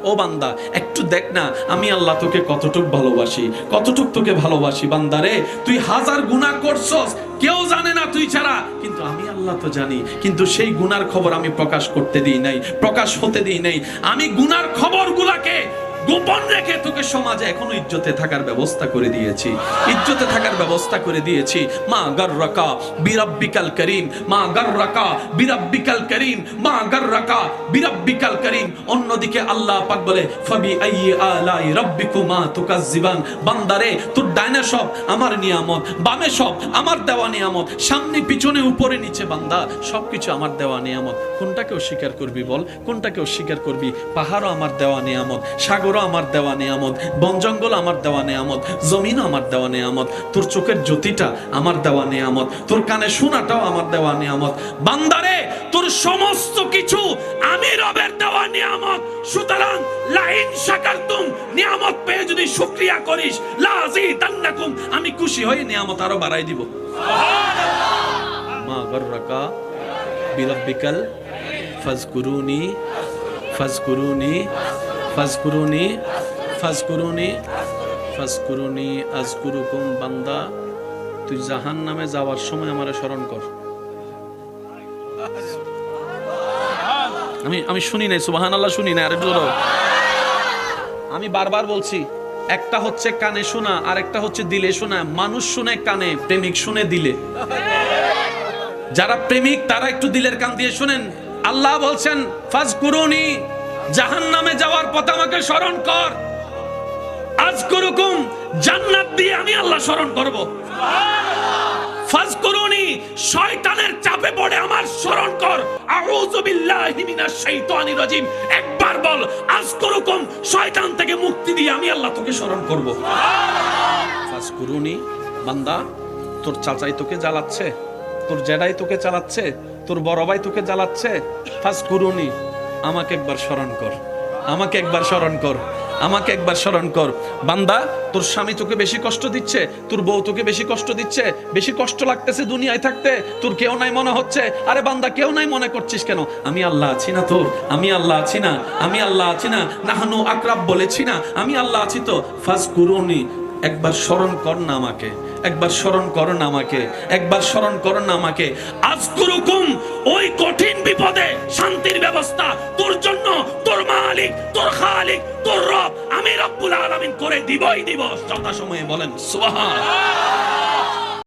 ও বান্দা একটু দেখ না আমি আল্লাহ তোকে কতটুক ভালোবাসি, কতটুক তোকে ভালোবাসি। বান্দারে তুই হাজার গুনাহ করছস, কেউ জানে না তুই ছাড়া, কিন্তু আমি আল্লাহ তো জানি। কিন্তু সেই গুনার খবর আমি প্রকাশ করতে দিই নাই, প্রকাশ হতে দিই নাই। আমি গুনার খবরগুলাকে গোপন রেখে তোকে সমাজে এখনো ইজ্জতে থাকার ব্যবস্থা করে দিয়েছি, ইজ্জতে থাকার ব্যবস্থা করে দিয়েছি। মা গাররাকা বিরাব্বিকাল করিম, মা গাররাকা বিরাব্বিকাল করিম, মা গাররাকা বিরাব্বিকাল করিম। অন্যদিকে আল্লাহ পাক বলে ফাবি আইয়ি আলাই রাব্বিকুমা তুকাজ্জিবান। বান্দারে তোর ডাইনে সব আমার নিয়ামত, বামে সব আমার দেওয়া নিয়ামত, সামনে পিছনে উপরে নিচে বান্দা সবকিছু আমার দেওয়া নিয়ামত। কোনটাকে অস্বীকার করবি বল, কোনটাকে অস্বীকার করবি? পাহাড়ও আমার দেওয়া নিয়ামত, সাগর আমার দেওয়া নিয়ামত, বন জঙ্গল আমার দেওয়া নিয়ামত, জমিন আমার দেওয়া নিয়ামত, তোর চোখের জ্যোতিটা আমার দেওয়া নিয়ামত, তোর কানে শোনাটাও আমার দেওয়া নিয়ামত। বান্দারে তোর সমস্ত কিছু আমি রবের দেওয়া নিয়ামত। সুতরাং লাইন শাকারতুম, নিয়ামত পেয়ে যদি শুকরিয়া করিস, লাযিদান্নাকুম, আমি খুশি হয়ে নিয়ামত আরো বাড়াই দিব। সুবহানাল্লাহ। মা গাররাকা বিরাব্বিকাল ফাজকুরুনি ফাজকুরুনি ফাজকুরুনি ফাজকুরুনি ফাজকুরুনি আযকুরুকুম। বান্দা তুই জাহান্নামে যাওয়ার সময় আমারে স্মরণ কর। আমি শুনি নাই, সুবহানাল্লাহ, শুনি না। আরে জোরে আমি বারবার বলছি, একটা হচ্ছে কানে শোনা আর একটা হচ্ছে দিলে শোনা। মানুষ শুনে কানে, প্রেমিক শুনে দিলে। যারা প্রেমিক তারা একটু দিলের কান দিয়ে শুনেন। আল্লাহ বলছেন ফাজকুরুনি, জাহান্নামে যাওয়ার পথে আমাকে স্মরণ কর। আযকুরুকুম, জান্নাত দিয়ে আমি আল্লাহ স্মরণ করব। ফাজকুরুনি, শয়তানের চাপে পড়ে আমার স্মরণ কর। আউযু বিল্লাহি মিনাশ শাইতানির রাজিম। একবার বল আযকুরুকুম, শয়তান থেকে মুক্তি দিয়ে আমি আল্লাহ তোকে স্মরণ করব। ফাজকুরুনি। বান্দা তোর চাচাই তোকে জ্বালাচ্ছে, তোর জেডাই তোকে চালাচ্ছে, তোর বড় ভাই তোকে জ্বালাচ্ছে। ফাজকুরুনি, আমাকে একবার স্মরণ কর, আমাকে একবার স্মরণ কর, আমাকে একবার স্মরণ কর। বান্দা তোর স্বামী তোকে বেশি কষ্ট দিচ্ছে, তোর বউ তোকে বেশি কষ্ট দিচ্ছে, বেশি কষ্ট লাগতেছে দুনিয়ায় থাকতে, তোর কেউ নাই মনে হচ্ছে। আরে বান্দা কেউ নাই মনে করছিস কেন? আমি আল্লাহ আছি না তোর? আমি আল্লাহ আছি না? আমি আল্লাহ আছি না? নাহনু আকরাব বলেছি না? আমি আল্লাহ আছি তো। ফাজকুরুনি, একবার স্মরণ কর না আমাকে, একবার স্মরণ কর না আমাকে, একবার স্মরণ কর না আমাকে। আযকুরুকুম, ওই কঠিন বিপদে শান্তির ব্যবস্থা তোর জন্য তোর মালিক, তোর খালিক, তোর রব আমি রব্বুল আলামিন করে দিবই দিব। যথাসময়ে বলেন সুবহানাল্লাহ।